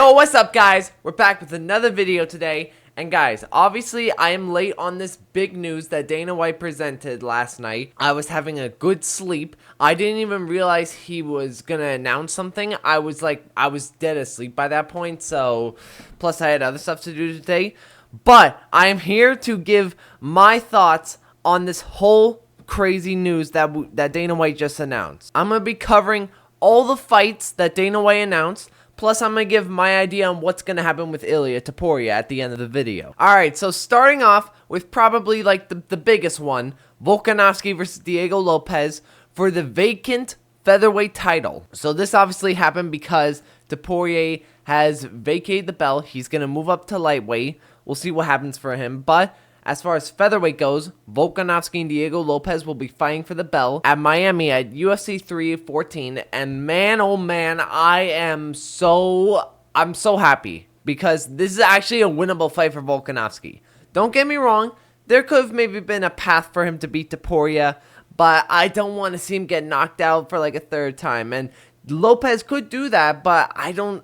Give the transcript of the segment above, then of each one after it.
Yo, what's up, guys? We're back with another video today. And guys, obviously I am late on this big news that Dana White presented last night. I was having a good sleep. I didn't even realize he was gonna announce something. I was dead asleep by that point. So, plus I had other stuff to do today. But I am here to give my thoughts on this whole crazy news that Dana White just announced. I'm gonna be covering all the fights that Dana White announced. Plus, I'm going to give my idea on what's going to happen with Topuria at the end of the video. Alright, so starting off with probably like the biggest one, Volkanovski versus Diego Lopes for the vacant featherweight title. So this obviously happened because Topuria has vacated the belt. He's going to move up to lightweight. We'll see what happens for him. But as far as featherweight goes, Volkanovski and Diego Lopes will be fighting for the belt at Miami at UFC 314. And man, oh man, I'm so happy because this is actually a winnable fight for Volkanovski. Don't get me wrong, there could have maybe been a path for him to beat Topuria, but I don't want to see him get knocked out for like a third time. And Lopes could do that, but I don't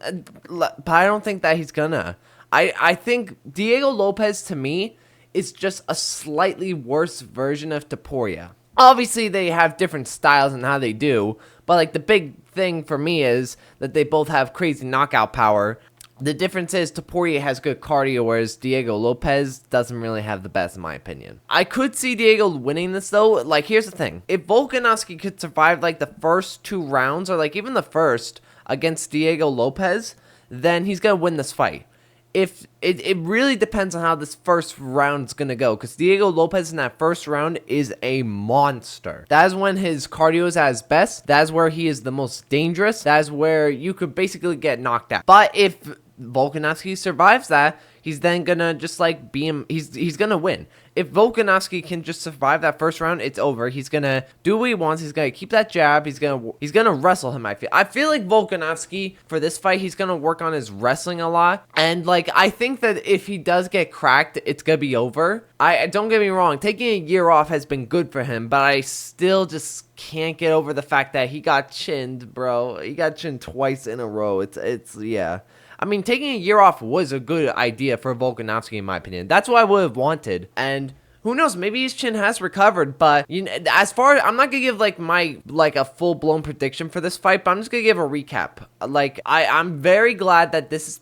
think that he's gonna. I think Diego Lopes, to me, it's just a slightly worse version of Topuria. Obviously, they have different styles and how they do, but like the big thing for me is that they both have crazy knockout power. The difference is Topuria has good cardio, whereas Diego Lopes doesn't really have the best, in my opinion. I could see Diego winning this, though. Like, here's the thing. If Volkanovski could survive, like, the first 2 rounds, or, like, even the first against Diego Lopes, then he's going to win this fight. If it really depends on how this first round is going to go, because Diego Lopes in that first round is a monster. That is when his cardio is at his best. That is where he is the most dangerous. That is where you could basically get knocked out. But if Volkanovski survives that, he's then gonna just like be him. He's gonna win. If Volkanovski can just survive that first round, it's over. He's gonna do what he wants. He's gonna keep that jab. He's gonna wrestle him. I feel like Volkanovski for this fight, he's gonna work on his wrestling a lot. And like I think that if he does get cracked, it's gonna be over. Don't get me wrong. Taking a year off has been good for him, but I still just can't get over the fact that he got chinned, bro. He got chinned twice in a row. It's yeah. I mean, taking a year off was a good idea for Volkanovski, in my opinion. That's what I would have wanted. And who knows, maybe his chin has recovered. But you know, as far as I'm not gonna give like a full blown prediction for this fight, but I'm just gonna give a recap. Like I'm very glad that this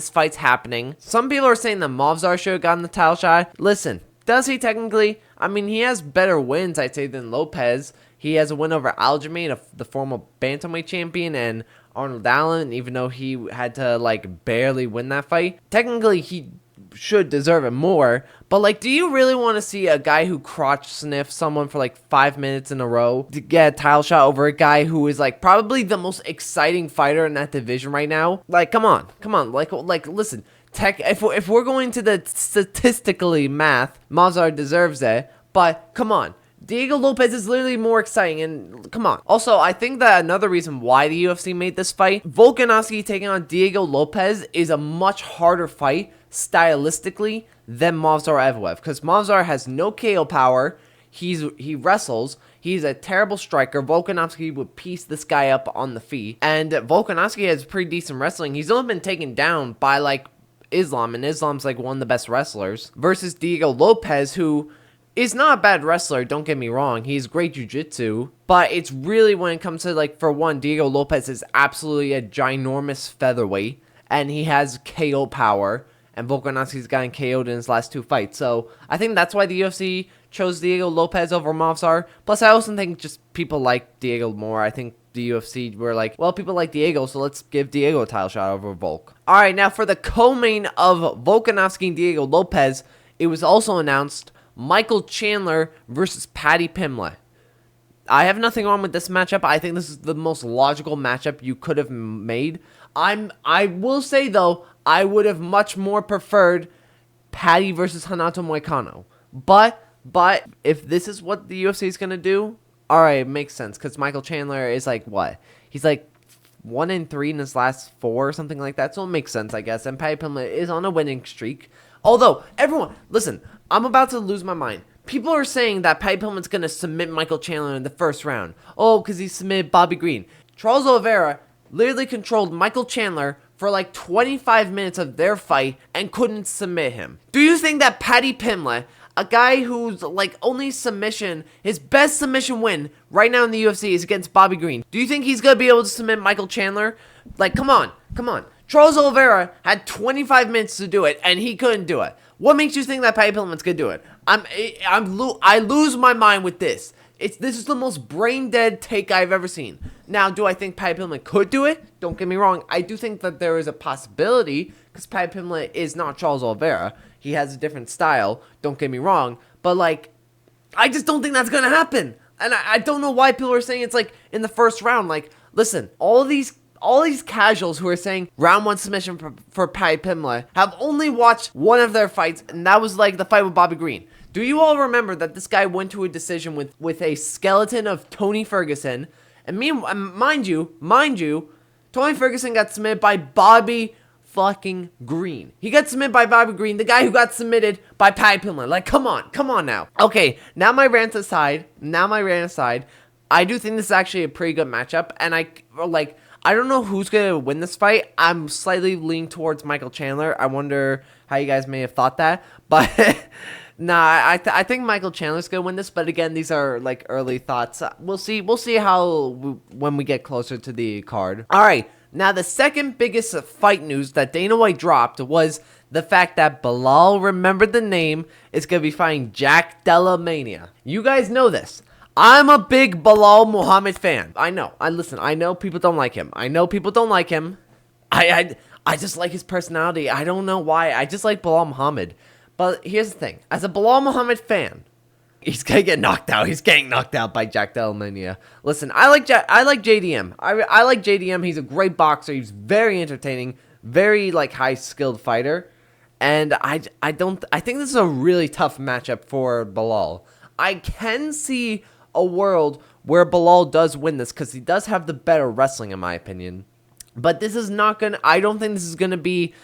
fight's happening. Some people are saying that Movsar should have gotten the title shot. Listen, does he technically? I mean, he has better wins, I'd say, than Lopes. He has a win over Aljamain, the former bantamweight champion, and Arnold Allen, even though he had to like barely win that fight. Technically, he should deserve it more, but like, do you really want to see a guy who crotch sniffs someone for like 5 minutes in a row to get a title shot over a guy who is like probably the most exciting fighter in that division right now? Like, come on, like listen. If we're going to the statistically math, Movsar deserves it, but come on. Diego Lopes is literally more exciting, and come on. Also, I think that another reason why the UFC made this fight, Volkanovski taking on Diego Lopes is a much harder fight stylistically than Movsar Evloev, because Movsar has no KO power. He wrestles. He's a terrible striker. Volkanovski would piece this guy up on the feet, and Volkanovski has pretty decent wrestling. He's only been taken down by like Islam, and Islam's like one of the best wrestlers, versus Diego Lopes, who is not a bad wrestler, don't get me wrong. He's great jiu-jitsu, but it's really when it comes to, like, for one, Diego Lopes is absolutely a ginormous featherweight, and he has KO power, and Volkanovski's gotten KO'd in his last 2 fights. So I think that's why the UFC chose Diego Lopes over Movsar. Plus, I also think just people like Diego more. I think the UFC were like, well, people like Diego, so let's give Diego a title shot over Volk. All right, now for the co-main of Volkanovski and Diego Lopes, it was also announced Michael Chandler versus Paddy Pimblett. I have nothing wrong with this matchup. I think this is the most logical matchup you could have made. I will say, though, I would have much more preferred Paddy versus Renato Moicano. But if this is what the UFC is going to do, all right, it makes sense, because Michael Chandler is like, what? He's like 1-3 in his last 4 or something like that, so it makes sense, I guess. And Paddy Pimblett is on a winning streak. Although, everyone, listen, I'm about to lose my mind. People are saying that Paddy Pillman's going to submit Michael Chandler in the first round. Oh, because he submitted Bobby Green. Charles Oliveira literally controlled Michael Chandler for like 25 minutes of their fight and couldn't submit him. Do you think that Paddy Pimblett, a guy whose like only submission, his best submission win right now in the UFC is against Bobby Green, do you think he's gonna be able to submit Michael Chandler? Like, come on. Charles Oliveira had 25 minutes to do it and he couldn't do it. What makes you think that Paddy Pimblett's gonna do it? I lose my mind with this. This is the most brain dead take I've ever seen. Now, do I think Paddy Pimblett could do it? Don't get me wrong. I do think that there is a possibility because Paddy Pimblett is not Charles Oliveira. He has a different style. Don't get me wrong. But like, I just don't think that's gonna happen. And I don't know why people are saying it's like in the first round. Like, listen, all these casuals who are saying round 1 submission for Paddy Pimblett have only watched one of their fights, and that was like the fight with Bobby Green. Do you all remember that this guy went to a decision with a skeleton of Tony Ferguson? And mind you, Tony Ferguson got submitted by Bobby fucking Green. He got submitted by Bobby Green, the guy who got submitted by Paddy Pimblett. Like, come on now. Okay, now my rant aside, I do think this is actually a pretty good matchup, and I don't know who's going to win this fight. I'm slightly leaning towards Michael Chandler. I wonder how you guys may have thought that. But, nah, I think Michael Chandler's going to win this. But, again, these are, like, early thoughts. We'll see when we get closer to the card. All right. Now, the second biggest fight news that Dana White dropped was the fact that Belal, remember the name, is going to be fighting Jack Della Mania. You guys know this. I'm a big Belal Muhammad fan. I know. I know people don't like him. I just like his personality. I don't know why. I just like Belal Muhammad. But here's the thing. As a Belal Muhammad fan, he's gonna get knocked out. He's getting knocked out by Jack Della Mania. Listen, I like JDM. I like JDM. He's a great boxer. He's very entertaining. Very like high skilled fighter. And I think this is a really tough matchup for Belal. I can see a world where Belal does win this because he does have the better wrestling in my opinion. But this is not gonna. I don't think this is gonna be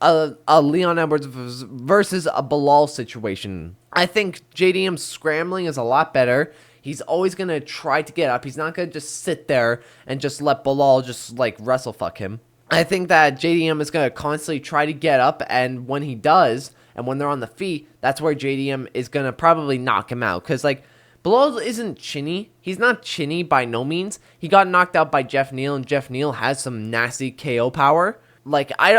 a Leon Edwards versus a Belal situation. I think JDM's scrambling is a lot better. He's always gonna try to get up. He's not gonna just sit there and just let Belal just like wrestle fuck him. I think that JDM is gonna constantly try to get up, and when he does, and when they're on the feet, that's where JDM is gonna probably knock him out. Cause like Belal isn't chinny. He's not chinny by no means. He got knocked out by Jeff Neal, and Jeff Neal has some nasty KO power. Like, I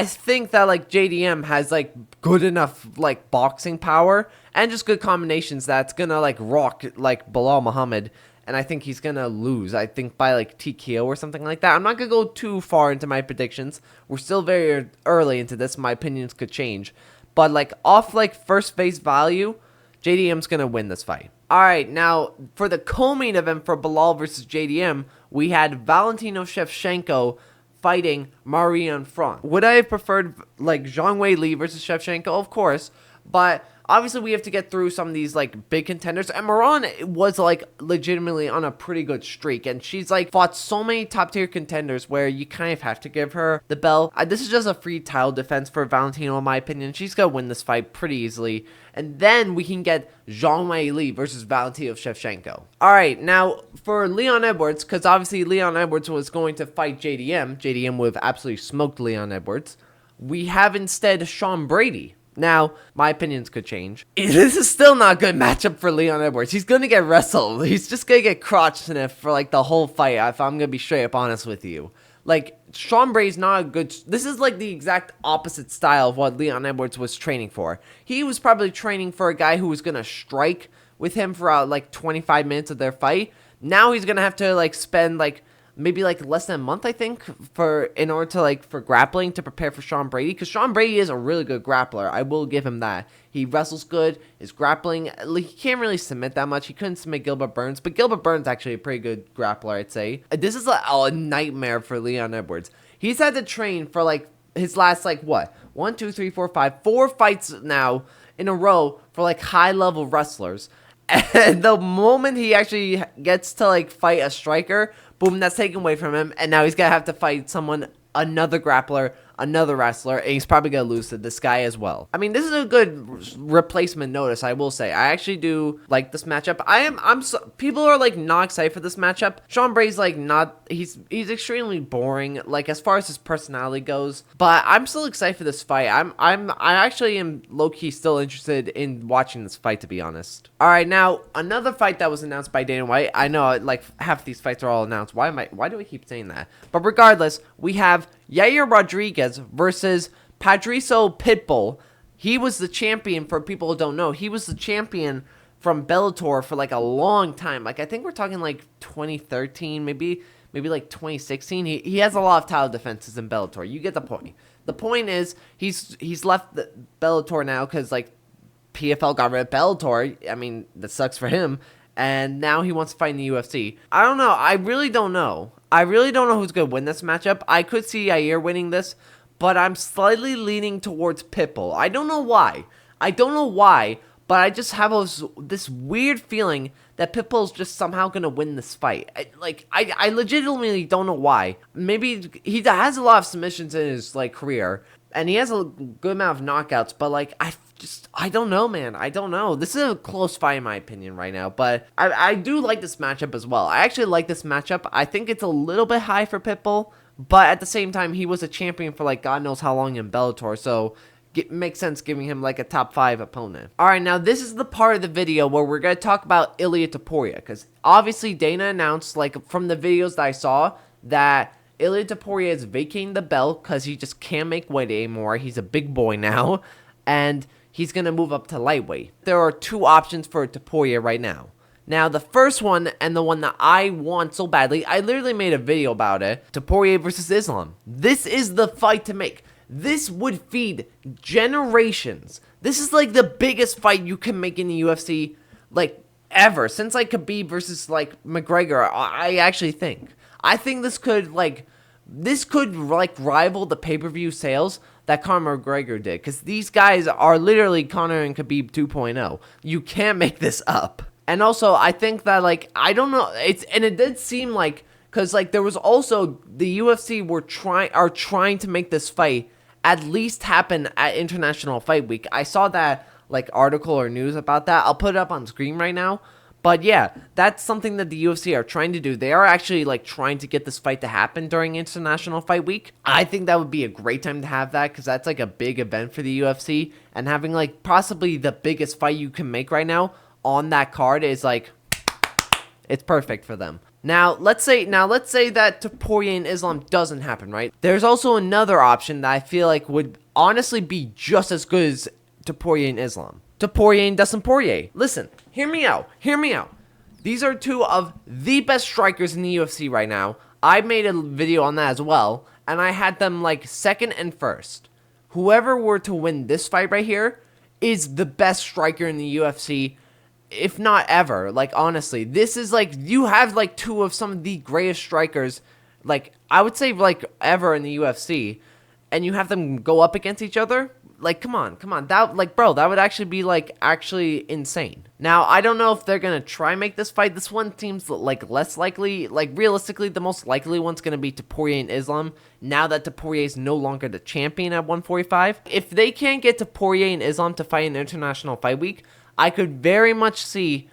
think that, like, JDM has, like, good enough, like, boxing power and just good combinations that's gonna, like, rock, like, Belal Muhammad. And I think he's gonna lose. I think by, like, TKO or something like that. I'm not gonna go too far into my predictions. We're still very early into this. My opinions could change. But, like, off, like, first face value, JDM's gonna win this fight. Alright, now, for the co-main event for Belal versus JDM, we had Valentino Shevchenko fighting Marion Front. Would I have preferred, like, Zhang Weili versus Shevchenko? Of course, but obviously we have to get through some of these, like, big contenders, and Marion was, like, legitimately on a pretty good streak, and she's, like, fought so many top-tier contenders where you kind of have to give her the belt. This is just a free title defense for Valentino, in my opinion. She's gonna win this fight pretty easily, and then we can get Zhang Weili versus Valentino Shevchenko. Alright, now, for Leon Edwards, because obviously Leon Edwards was going to fight JDM. JDM would have absolutely smoked Leon Edwards. We have instead Sean Brady. Now, my opinions could change. This is still not a good matchup for Leon Edwards. He's going to get wrestled. He's just going to get crotch sniffed for, like, the whole fight, if I'm going to be straight up honest with you. Like, Sean Brady's not a good... This is, like, the exact opposite style of what Leon Edwards was training for. He was probably training for a guy who was going to strike with him for, like, 25 minutes of their fight. Now he's going to have to, like, spend, like, maybe like less than a month, I think, in order to like for grappling to prepare for Sean Brady, because Sean Brady is a really good grappler. I will give him that. He wrestles good. His grappling, he can't really submit that much. He couldn't submit Gilbert Burns, but Gilbert Burns actually a pretty good grappler, I'd say. This is a nightmare for Leon Edwards. He's had to train for like his last like what 1, 2, 3, 4, 5, 4 fights now in a row for like high level wrestlers. And the moment he actually gets to like fight a striker, boom, that's taken away from him, and now he's gonna have to fight another grappler, another wrestler, and he's probably gonna lose to this guy as well. I mean, this is a good replacement notice, I will say. I actually do like this matchup. People are like not excited for this matchup. Sean Bray's like not, he's extremely boring, like as far as his personality goes, but I'm still excited for this fight. I actually am low-key still interested in watching this fight, to be honest. All right, now another fight that was announced by Dana White. I know like half these fights are all announced. Why do I keep saying that? But regardless, we have Yair Rodriguez versus Padriso Pitbull. He was the champion, for people who don't know. He was the champion from Bellator for like a long time. Like I think we're talking like 2013, maybe like 2016. He has a lot of title defenses in Bellator. You get the point. The point is he's left the Bellator now because like PFL got rid of Bellator. I mean, that sucks for him. And now he wants to fight in the UFC. I don't know. I really don't know. I really don't know who's going to win this matchup. I could see Yair winning this, but I'm slightly leaning towards Pitbull. I don't know why. But I just have this weird feeling that Pitbull's just somehow going to win this fight. I legitimately don't know why. Maybe he has a lot of submissions in his like career, and he has a good amount of knockouts, but like I don't know, man. I don't know. This is a close fight in my opinion right now, but I do like this matchup as well. I actually like this matchup. I think it's a little bit high for Pitbull, but at the same time, he was a champion for like God knows how long in Bellator, so it makes sense giving him like a top 5 opponent. All right, now this is the part of the video where we're going to talk about Ilia Topuria, because obviously Dana announced, like from the videos that I saw, that Ilia Topuria is vacating the belt because he just can't make weight anymore. He's a big boy now, and he's going to move up to lightweight. There are 2 options for Topuria right now. Now, the first one, and the one that I want so badly, I literally made a video about it, Topuria versus Islam. This is the fight to make. This would feed generations. This is like the biggest fight you can make in the UFC, like, ever. Since, like, Khabib versus, like, McGregor, I actually think. I think this could rival the pay-per-view sales that Conor McGregor did. Because these guys are literally Conor and Khabib 2.0. You can't make this up. And also, I think that, like, I don't know, it did seem like, because, like, there was also, the UFC are trying to make this fight at least happen at International Fight Week. I saw that, like, article or news about that. I'll put it up on screen right now. But yeah, that's something that the UFC are trying to do. They are actually, like, trying to get this fight to happen during International Fight Week. I think that would be a great time to have that, because that's, like, a big event for the UFC. And having, like, possibly the biggest fight you can make right now on that card is, like, it's perfect for them. Now, let's say that Topuria and Islam doesn't happen, right? There's also another option that I feel like would honestly be just as good as Topuria and Islam. Topuria and Dustin Poirier. Listen, hear me out. These are 2 of the best strikers in the UFC right now. I made a video on that as well, and I had them like 2nd and 1st. Whoever were to win this fight right here is the best striker in the UFC, if not ever. Like, honestly, this is like, you have like 2 of some of the greatest strikers, like, I would say, like, ever in the UFC, and you have them go up against each other. Like, come on, that, like, bro, that would actually be, like, actually insane. Now, I don't know if they're gonna try and make this fight. This one seems, like, less likely. Like, realistically, the most likely one's gonna be Topuria and Islam, now that Topuria is no longer the champion at 145. If they can't get Topuria and Islam to fight in International Fight Week, I could very much see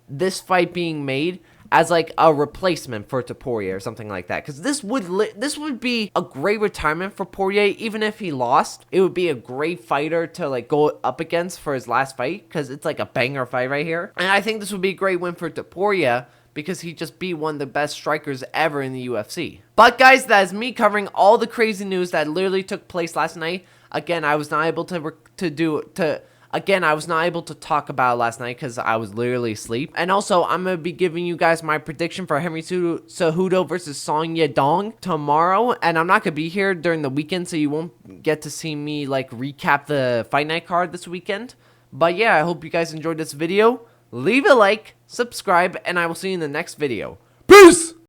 this fight being made as like a replacement for Topuria or something like that. Because this would be a great retirement for Poirier. Even if he lost, it would be a great fighter to like go up against for his last fight, because it's like a banger fight right here. And I think this would be a great win for Topuria, because he just beat one of the best strikers ever in the UFC. But guys, that is me covering all the crazy news that literally took place last night. Again, I was not able I was not able to talk about it last night because I was literally asleep. And also, I'm going to be giving you guys my prediction for Henry Cejudo versus Song Yadong tomorrow. And I'm not going to be here during the weekend, so you won't get to see me, like, recap the Fight Night card this weekend. But yeah, I hope you guys enjoyed this video. Leave a like, subscribe, and I will see you in the next video. Peace!